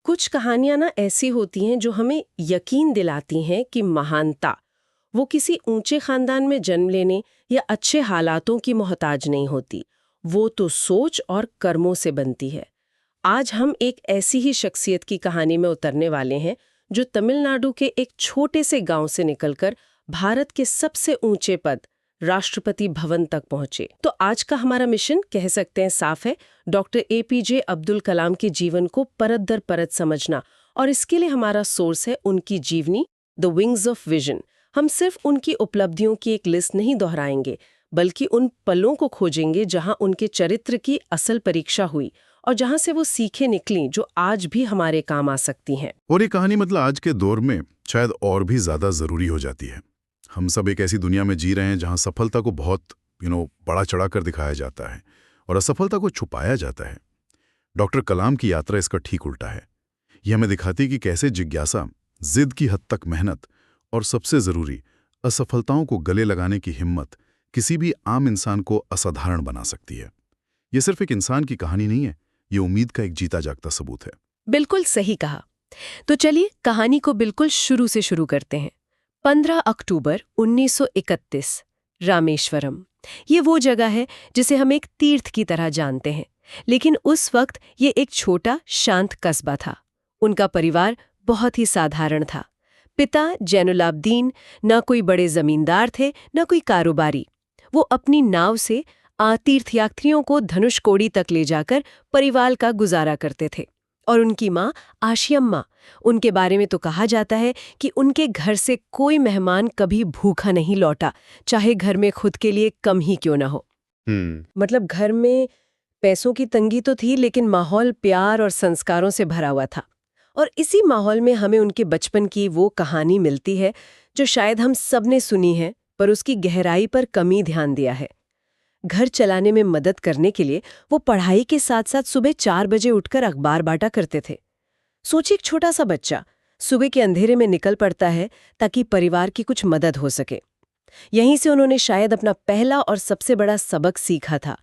कुछ कहानियां ना ऐसी होती हैं जो हमें यकीन दिलाती हैं कि महानता वो किसी ऊंचे खानदान में जन्म लेने या अच्छे हालातों की मोहताज नहीं होती। वो तो सोच और कर्मों से बनती है। आज हम एक ऐसी ही शख्सियत की कहानी में उतरने वाले हैं जो तमिलनाडु के एक छोटे से गांव से निकलकर भारत के सबसे ऊंचे पद राष्ट्रपति भवन तक पहुंचे। तो आज का हमारा मिशन कह सकते हैं साफ है, डॉक्टर एपीजे अब्दुल कलाम के जीवन को परत दर परत समझना। और इसके लिए हमारा सोर्स है उनकी जीवनी द विंग्स ऑफ विजन। हम सिर्फ उनकी उपलब्धियों की एक लिस्ट नहीं दोहराएंगे, बल्कि उन पलों को खोजेंगे जहां उनके चरित्र की असल परीक्षा हुई और जहां से वो सीखें निकली जो आज भी हमारे काम आ सकती हैं। और ये कहानी मतलब आज के दौर में शायद और भी ज्यादा जरूरी हो जाती है। हम सब एक ऐसी दुनिया में जी रहे हैं जहां सफलता को बहुत बड़ा चढ़ा कर दिखाया जाता है और असफलता को छुपाया जाता है। डॉक्टर कलाम की यात्रा इसका ठीक उल्टा है। यह हमें दिखाती कि कैसे जिज्ञासा, जिद की हद तक मेहनत और सबसे जरूरी असफलताओं को गले लगाने की हिम्मत किसी भी आम इंसान को असाधारण बना सकती है। यह सिर्फ एक इंसान की कहानी नहीं है, ये उम्मीद का एक जीता जागता सबूत है। बिल्कुल सही कहा। तो चलिए कहानी को बिल्कुल शुरू से शुरू करते हैं। 15 अक्टूबर 1931, रामेश्वरम। ये वो जगह है जिसे हम एक तीर्थ की तरह जानते हैं, लेकिन उस वक्त ये एक छोटा शांत कस्बा था। उनका परिवार बहुत ही साधारण था। पिता जैनुलाब्दीन न कोई बड़े जमींदार थे, न कोई कारोबारी। वो अपनी नाव से तीर्थयात्रियों को धनुषकोडी तक ले जाकर परिवार का गुजारा करते थे। और उनकी माँ आशियम्मा, उनके बारे में तो कहा जाता है कि उनके घर से कोई मेहमान कभी भूखा नहीं लौटा, चाहे घर में खुद के लिए कम ही क्यों ना हो। मतलब घर में पैसों की तंगी तो थी, लेकिन माहौल प्यार और संस्कारों से भरा हुआ था। और इसी माहौल में हमें उनके बचपन की वो कहानी मिलती है जो शायद हम सब ने सुनी है, पर उसकी गहराई पर कम ही ध्यान दिया है। घर चलाने में मदद करने के लिए वो पढ़ाई के साथ साथ सुबह 4 बजे उठकर अखबार बांटा करते थे। सोचिए, एक छोटा सा बच्चा सुबह के अंधेरे में निकल पड़ता है ताकि परिवार की कुछ मदद हो सके। यहीं से उन्होंने शायद अपना पहला और सबसे बड़ा सबक सीखा था।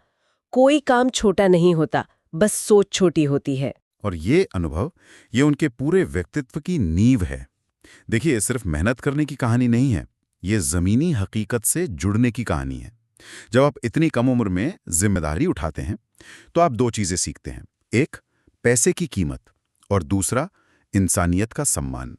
कोई काम छोटा नहीं होता, बस सोच छोटी होती है। और ये अनुभव, ये उनके पूरे व्यक्तित्व की नींव है। देखिए, सिर्फ मेहनत करने की कहानी नहीं है, ये जमीनी हकीकत से जुड़ने की कहानी है। जब आप इतनी कम उम्र में जिम्मेदारी उठाते हैं तो आप दो चीजें सीखते हैं। एक, पैसे की कीमत, और दूसरा, इंसानियत का सम्मान।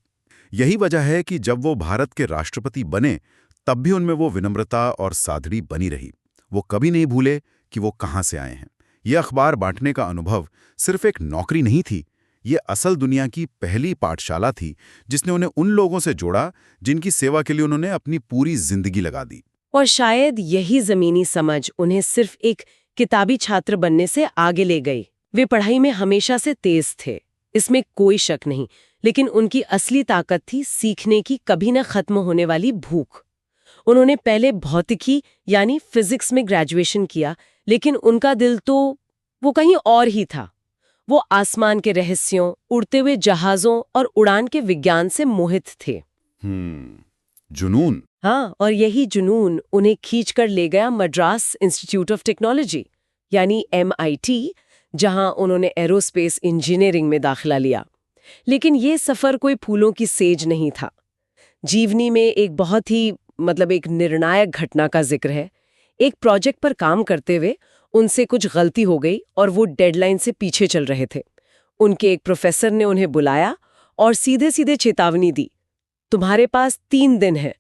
यही वजह है कि जब वो भारत के राष्ट्रपति बने तब भी उनमें वो विनम्रता और सादगी बनी रही। वो कभी नहीं भूले कि वो कहाँ से आए हैं। ये अखबार बांटने का अनुभव सिर्फ एक नौकरी नहीं थी, ये असल दुनिया की पहली पाठशाला थी जिसने उन्हें उन लोगों से जोड़ा जिनकी सेवा के लिए उन्होंने अपनी पूरी जिंदगी लगा दी। और शायद यही जमीनी समझ उन्हें सिर्फ एक किताबी छात्र बनने से आगे ले गई। वे पढ़ाई में हमेशा से तेज थे, इसमें कोई शक नहीं, लेकिन उनकी असली ताकत थी सीखने की कभी न खत्म होने वाली भूख। उन्होंने पहले भौतिकी यानी फिजिक्स में ग्रेजुएशन किया, लेकिन उनका दिल तो वो कहीं और ही था। वो आसमान के रहस्यों, उड़ते हुए जहाजों और उड़ान के विज्ञान से मोहित थे। जुनून। हाँ, और यही जुनून उन्हें खींचकर ले गया मद्रास इंस्टीट्यूट ऑफ टेक्नोलॉजी यानी MIT, जहां उन्होंने एरोस्पेस इंजीनियरिंग में दाखिला लिया। लेकिन ये सफर कोई फूलों की सेज नहीं था। जीवनी में एक बहुत ही एक निर्णायक घटना का जिक्र है। एक प्रोजेक्ट पर काम करते हुए उनसे कुछ गलती हो गई और वो डेडलाइन से पीछे चल रहे थे। उनके एक प्रोफेसर ने उन्हें बुलाया और सीधे सीधे चेतावनी दी, तुम्हारे पास 3 दिन है।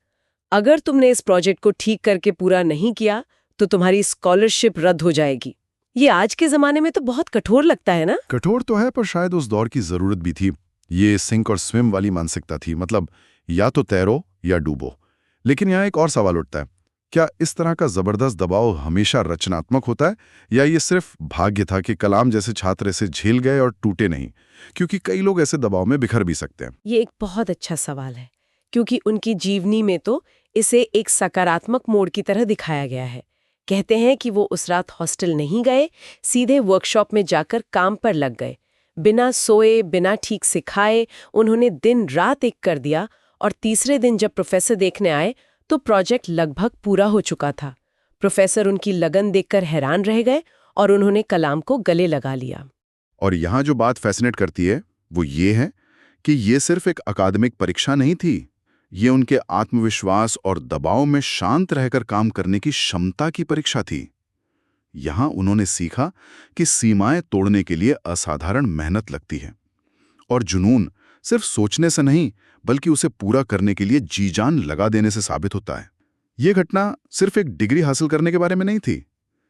अगर तुमने इस प्रोजेक्ट को ठीक करके पूरा नहीं किया तो तुम्हारी स्कॉलरशिप रद्द हो जाएगी। ये आज के जमाने में तो बहुत कठोर लगता है ना? कठोर तो है, पर शायद उस दौर की जरूरत भी थी। ये सिंक और स्विम वाली मानसिकता थी, मतलब या तो तैरो या डूबो। लेकिन यहाँ एक और सवाल उठता है, क्या इस तरह का जबरदस्त दबाव हमेशा रचनात्मक होता है, या ये सिर्फ भाग्य था कि कलाम जैसे छात्र इसे झेल गए और टूटे नहीं? क्योंकि कई लोग ऐसे दबाव में बिखर भी सकते हैं। ये एक बहुत अच्छा सवाल है, क्योंकि उनकी जीवनी में तो इसे एक सकारात्मक मोड़ की तरह दिखाया गया है। कहते हैं कि वो उस रात हॉस्टल नहीं गए, सीधे वर्कशॉप में जाकर काम पर लग गए। बिना सोए, बिना ठीक से खाए उन्होंने दिन रात एक कर दिया, और तीसरे दिन जब प्रोफेसर देखने आए तो प्रोजेक्ट लगभग पूरा हो चुका था। प्रोफेसर उनकी लगन देखकर हैरान रह गए और उन्होंने कलाम को गले लगा लिया। और यहाँ जो बात फैसिनेट करती है वो ये है कि ये सिर्फ एक अकादमिक परीक्षा नहीं थी, ये उनके आत्मविश्वास और दबाव में शांत रहकर काम करने की क्षमता की परीक्षा थी। यहां उन्होंने सीखा कि सीमाएं तोड़ने के लिए असाधारण मेहनत लगती है और जुनून सिर्फ सोचने से नहीं बल्कि उसे पूरा करने के लिए जी जान लगा देने से साबित होता है। यह घटना सिर्फ एक डिग्री हासिल करने के बारे में नहीं थी,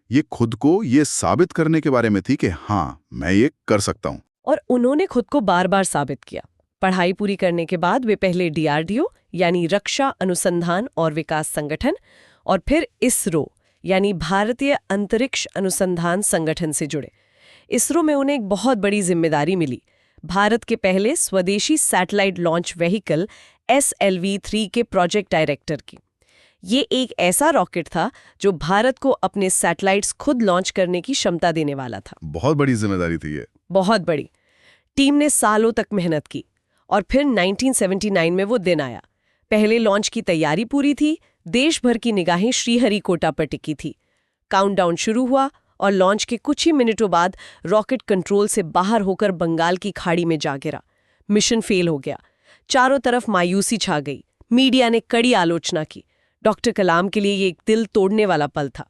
ये खुद को ये साबित करने के बारे में थी कि हाँ, मैं ये कर सकता हूं। और उन्होंने खुद को बार बार साबित किया। पढ़ाई पूरी करने के बाद वे पहले DRDO यानी रक्षा अनुसंधान और विकास संगठन और फिर इसरो यानी भारतीय अंतरिक्ष अनुसंधान संगठन से जुड़े। इसरो में उन्हें एक बहुत बड़ी जिम्मेदारी मिली, भारत के पहले स्वदेशी सैटेलाइट लॉन्च व्हीकल SLV-3 के प्रोजेक्ट डायरेक्टर की। ये एक ऐसा रॉकेट था जो भारत को अपने सैटेलाइट्स खुद लॉन्च करने की क्षमता देने वाला था। बहुत बड़ी जिम्मेदारी थी ये। बहुत बड़ी। टीम ने सालों तक मेहनत की और फिर 1979 में वो दिन आया। पहले लॉन्च की तैयारी पूरी थी, देश भर की निगाहें श्रीहरिकोटा पर टिकी थी। काउंटडाउन शुरू हुआ और लॉन्च के कुछ ही मिनटों बाद रॉकेट कंट्रोल से बाहर होकर बंगाल की खाड़ी में जा गिरा। मिशन फेल हो गया। चारों तरफ मायूसी छा गई। मीडिया ने कड़ी आलोचना की। डॉक्टर कलाम के लिए ये एक दिल तोड़ने वाला पल था।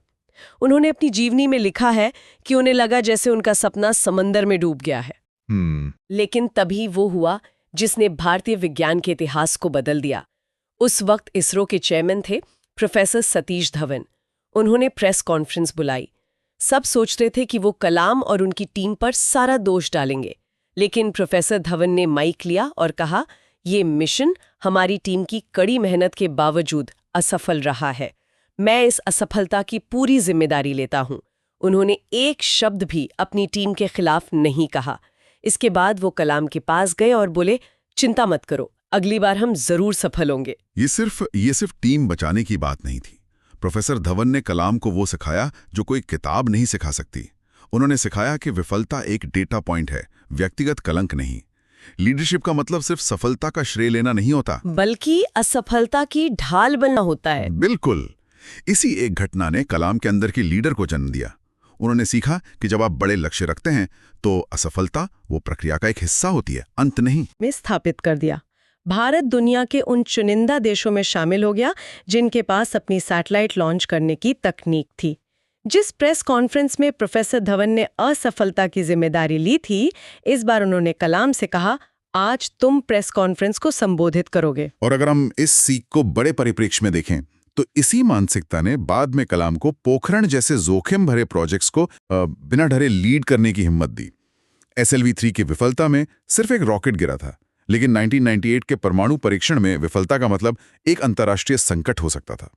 उन्होंने अपनी जीवनी में लिखा है कि उन्हें लगा जैसे उनका सपना समंदर में डूब गया है। लेकिन तभी वो हुआ जिसने भारतीय विज्ञान के इतिहास को बदल दिया। उस वक्त इसरो के चेयरमैन थे प्रोफेसर सतीश धवन। उन्होंने प्रेस कॉन्फ्रेंस बुलाई। सब सोचते थे कि वो कलाम और उनकी टीम पर सारा दोष डालेंगे, लेकिन प्रोफेसर धवन ने माइक लिया और कहा, ये मिशन हमारी टीम की कड़ी मेहनत के बावजूद असफल रहा है। मैं इस असफलता की पूरी जिम्मेदारी लेता हूं। उन्होंने एक शब्द भी अपनी टीम के खिलाफ नहीं कहा। इसके बाद वो कलाम के पास गए और बोले, चिंता मत करो, अगली बार हम जरूर सफल होंगे। ये सिर्फ टीम बचाने की बात नहीं थी। प्रोफेसर धवन ने कलाम को वो सिखाया जो कोई किताब नहीं सिखा सकती। उन्होंने सिखाया कि विफलता एक डेटा पॉइंट है, व्यक्तिगत कलंक नहीं। लीडरशिप का मतलब सिर्फ सफलता का श्रेय लेना नहीं होता, बल्कि असफलता की ढाल बनना होता है। बिल्कुल। इसी एक घटना ने कलाम के अंदर की लीडर को जन्म दिया। उन्होंने सीखा कि जब आप बड़े लक्ष्य रखते हैं तो असफलता वो प्रक्रिया का एक हिस्सा होती है, अंत नहीं। में स्थापित कर दिया। भारत दुनिया के उन चुनिंदा देशों में शामिल हो गया जिनके पास अपनी सैटेलाइट लॉन्च करने की तकनीक थी। जिस प्रेस कॉन्फ्रेंस में प्रोफेसर धवन ने असफलता की जिम्मेदारी ली थी, इस बार उन्होंने कलाम से कहा, आज तुम प्रेस कॉन्फ्रेंस को संबोधित करोगे। और अगर हम इस सीख को बड़े परिप्रेक्ष्य में देखें तो इसी मानसिकता ने बाद में कलाम को पोखरण जैसे जोखिम भरे प्रोजेक्ट्स को बिना डरे लीड करने की हिम्मत दी। SLV-3 की विफलता में सिर्फ एक रॉकेट गिरा था, लेकिन 1998 के परमाणु परीक्षण में विफलता का मतलब एक अंतर्राष्ट्रीय संकट हो सकता था।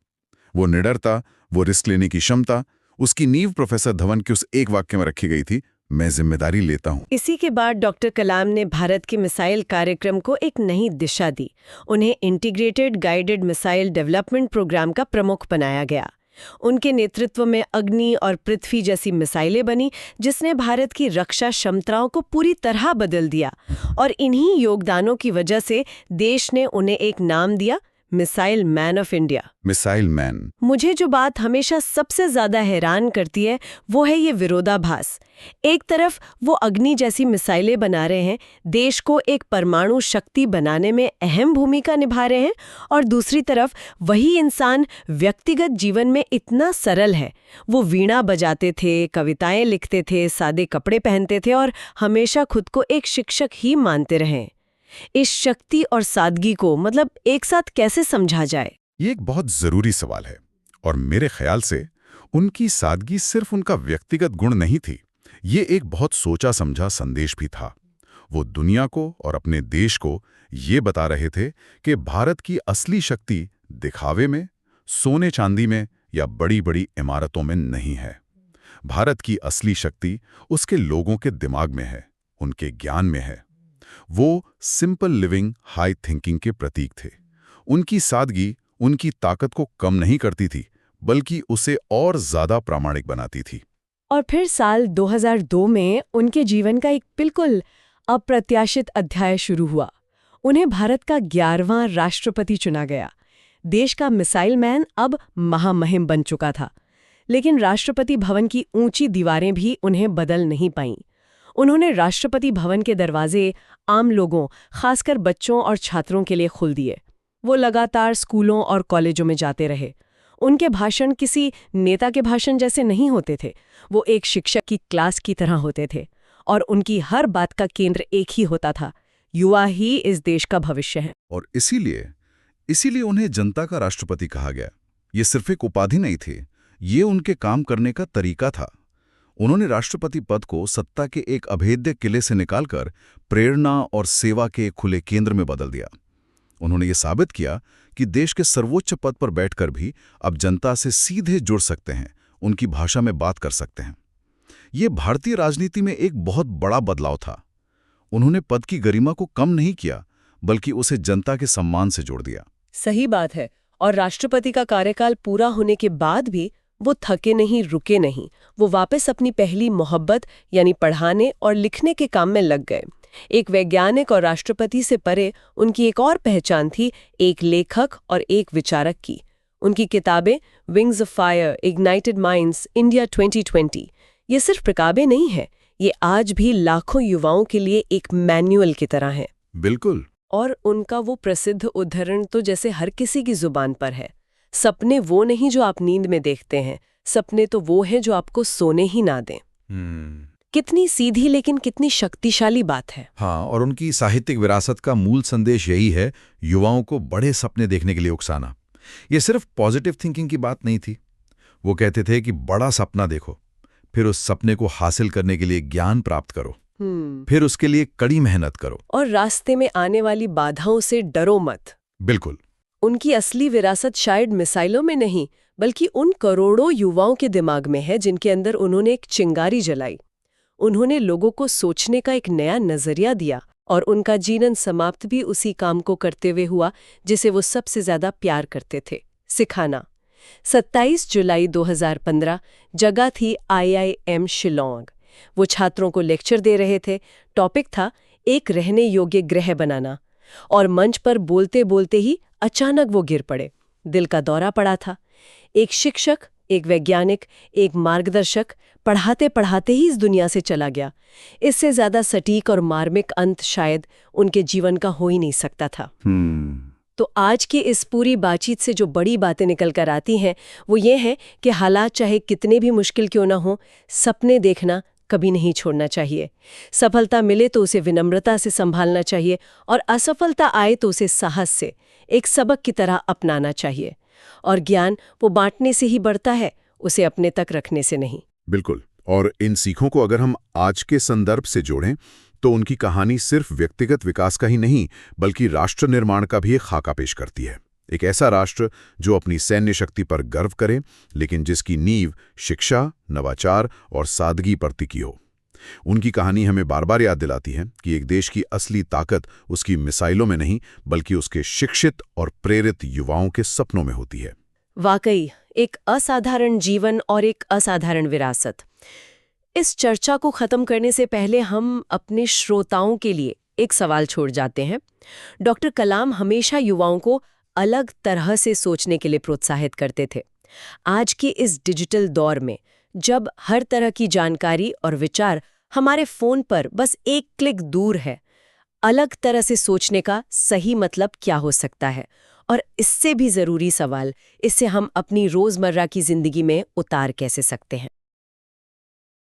वो निडरता, वो रिस्क लेने की क्षमता, उसकी नींव प्रोफेसर धवन के उस एक वाक्य में रखी गई थी, मैं जिम्मेदारी लेता हूं। इसी के बाद डॉक्टर कलाम ने भारत के मिसाइल कार्यक्रम को एक नई दिशा दी। उन्हें integrated guided missile development program का प्रमुख बनाया गया। उनके नेतृत्व में अग्नि और पृथ्वी जैसी मिसाइलें बनी, जिसने भारत की रक्षा क्षमताओं को पूरी तरह बदल दिया। और इन्हीं योगदानों की वजह से देश ने उन्हें एक नाम दिया, missile man of India. Missile man. मुझे जो बात हमेशा सबसे ज्यादा हैरान करती है वो है ये विरोधाभास। एक तरफ वो अग्नि जैसी मिसाइलें बना रहे हैं, देश को एक परमाणु शक्ति बनाने में अहम भूमिका निभा रहे हैं, और दूसरी तरफ वही इंसान व्यक्तिगत जीवन में इतना सरल है। वो वीणा बजाते थे, कविताएं लिखते थे, सादे कपड़े पहनते थे और हमेशा खुद को एक शिक्षक ही मानते रहे। इस शक्ति और सादगी को मतलब एक साथ कैसे समझा जाए? ये एक बहुत जरूरी सवाल है, और मेरे ख्याल से उनकी सादगी सिर्फ उनका व्यक्तिगत गुण नहीं थी, ये एक बहुत सोचा समझा संदेश भी था। वो दुनिया को और अपने देश को ये बता रहे थे कि भारत की असली शक्ति दिखावे में, सोने चांदी में या बड़ी बड़ी इमारतों में नहीं है। भारत की असली शक्ति उसके लोगों के दिमाग में है, उनके ज्ञान में है। वो सिंपल लिविंग, हाई थिंकिंग के प्रतीक थे। उनकी सादगी उनकी ताकत को कम नहीं करती थी, बल्कि उसे और ज्यादा प्रामाणिक बनाती थी। और फिर साल 2002 में उनके जीवन का एक बिल्कुल अप्रत्याशित अध्याय शुरू हुआ। उन्हें भारत का 11वां राष्ट्रपति चुना गया। देश का मिसाइल मैन अब महामहिम बन चुका था, लेकिन राष्ट्रपति भवन की ऊंची दीवारें भी उन्हें बदल नहीं पाईं। उन्होंने राष्ट्रपति भवन के दरवाजे आम लोगों, खासकर बच्चों और छात्रों के लिए खोल दिए। वो लगातार स्कूलों और कॉलेजों में जाते रहे। उनके भाषण किसी नेता के भाषण जैसे नहीं होते थे, वो एक शिक्षक की क्लास की तरह होते थे, और उनकी हर बात का केंद्र एक ही होता था: युवा ही इस देश का भविष्य है। और इसीलिए उन्हें जनता का राष्ट्रपति कहा गया। ये सिर्फ एक उपाधि नहीं थी, ये उनके काम करने का तरीका था। उन्होंने राष्ट्रपति पद को सत्ता के एक अभेद्य किले से निकालकर प्रेरणा और सेवा के एक खुले केंद्र में बदल दिया। उन्होंने ये साबित किया कि देश के सर्वोच्च पद पर बैठकर भी अब जनता से सीधे जुड़ सकते हैं, उनकी भाषा में बात कर सकते हैं। ये भारतीय राजनीति में एक बहुत बड़ा बदलाव था। उन्होंने पद की गरिमा को कम नहीं किया, बल्कि उसे जनता के सम्मान से जोड़ दिया। सही बात है। और राष्ट्रपति का कार्यकाल पूरा होने के बाद भी वो थके नहीं, रुके नहीं। वो वापस अपनी पहली मोहब्बत यानी पढ़ाने और लिखने के काम में लग गए। एक वैज्ञानिक और राष्ट्रपति से परे उनकी एक और पहचान थी, एक लेखक और एक विचारक की। उनकी किताबें wings of fire, ignited minds, India 2020 ये सिर्फ किताबें नहीं हैं, ये आज भी लाखों युवाओं के लिए एक मैनुअल की तरह है। बिल्कुल। और उनका वो प्रसिद्ध उद्धरण तो जैसे हर किसी की जुबान पर है: सपने वो नहीं जो आप नींद में देखते हैं, सपने तो वो हैं जो आपको सोने ही ना दें। कितनी सीधी लेकिन कितनी शक्तिशाली बात है। हाँ, और उनकी साहित्यिक विरासत का मूल संदेश यही है, युवाओं को बड़े सपने देखने के लिए उकसाना। ये सिर्फ पॉजिटिव थिंकिंग की बात नहीं थी। वो कहते थे कि बड़ा सपना देखो, फिर उस सपने को हासिल करने के लिए ज्ञान प्राप्त करो, फिर उसके लिए कड़ी मेहनत करो, और रास्ते में आने वाली बाधाओं से डरो मत। बिल्कुल। उनकी असली विरासत शायद मिसाइलों में नहीं, बल्कि उन करोड़ों युवाओं के दिमाग में है जिनके अंदर उन्होंने एक चिंगारी जलाई। उन्होंने लोगों को सोचने का एक नया नजरिया दिया, और उनका जीवन समाप्त भी उसी काम को करते हुए हुआ जिसे वो सबसे ज्यादा प्यार करते थे: सिखाना। 27 जुलाई 2015 जगह थी IIM शिलोंग। वो छात्रों को लेक्चर दे रहे थे। टॉपिक था एक रहने योग्य ग्रह बनाना। और मंच पर बोलते बोलते ही अचानक वो गिर पड़े। दिल का दौरा पड़ा था। एक शिक्षक, एक वैज्ञानिक, एक मार्गदर्शक पढ़ाते पढ़ाते ही इस दुनिया से चला गया। इससे ज्यादा सटीक और मार्मिक अंत शायद उनके जीवन का हो ही नहीं सकता था। तो आज की इस पूरी बातचीत से जो बड़ी बातें निकल कर आती हैं वो ये है कि हालात चाहे कितने भी मुश्किल क्यों ना हो, सपने देखना कभी नहीं छोड़ना चाहिए। सफलता मिले तो उसे विनम्रता से संभालना चाहिए, और असफलता आए तो उसे साहस से एक सबक की तरह अपनाना चाहिए। और ज्ञान वो बांटने से ही बढ़ता है, उसे अपने तक रखने से नहीं। बिल्कुल। और इन सीखों को अगर हम आज के संदर्भ से जोड़ें तो उनकी कहानी सिर्फ व्यक्तिगत विकास का ही नहीं, बल्कि राष्ट्र निर्माण का भी एक खाका पेश करती है। एक ऐसा राष्ट्र जो अपनी सैन्य शक्ति पर गर्व करे, लेकिन जिसकी नींव शिक्षा, नवाचार और सादगी पर टिकी हो। उनकी कहानी हमें बार बार याद दिलाती है कि एक देश की असली ताकत उसकी मिसाइलों में नहीं, बल्कि उसके शिक्षित और प्रेरित युवाओं के सपनों में होती है। वाकई एक असाधारण जीवन और एक असाधारण विरासत। इस चर्चा को खत्म करने से पहले हम अपने श्रोताओं के लिए एक सवाल छोड़ जाते हैं। डॉक्टर कलाम हमेशा युवाओं को अलग तरह से सोचने के लिए प्रोत्साहित करते थे। आज के इस डिजिटल दौर में, जब हर तरह की जानकारी और विचार हमारे फोन पर बस एक क्लिक दूर है, अलग तरह से सोचने का सही मतलब क्या हो सकता है? और इससे भी जरूरी सवाल, इससे हम अपनी रोजमर्रा की जिंदगी में उतार कैसे सकते हैं?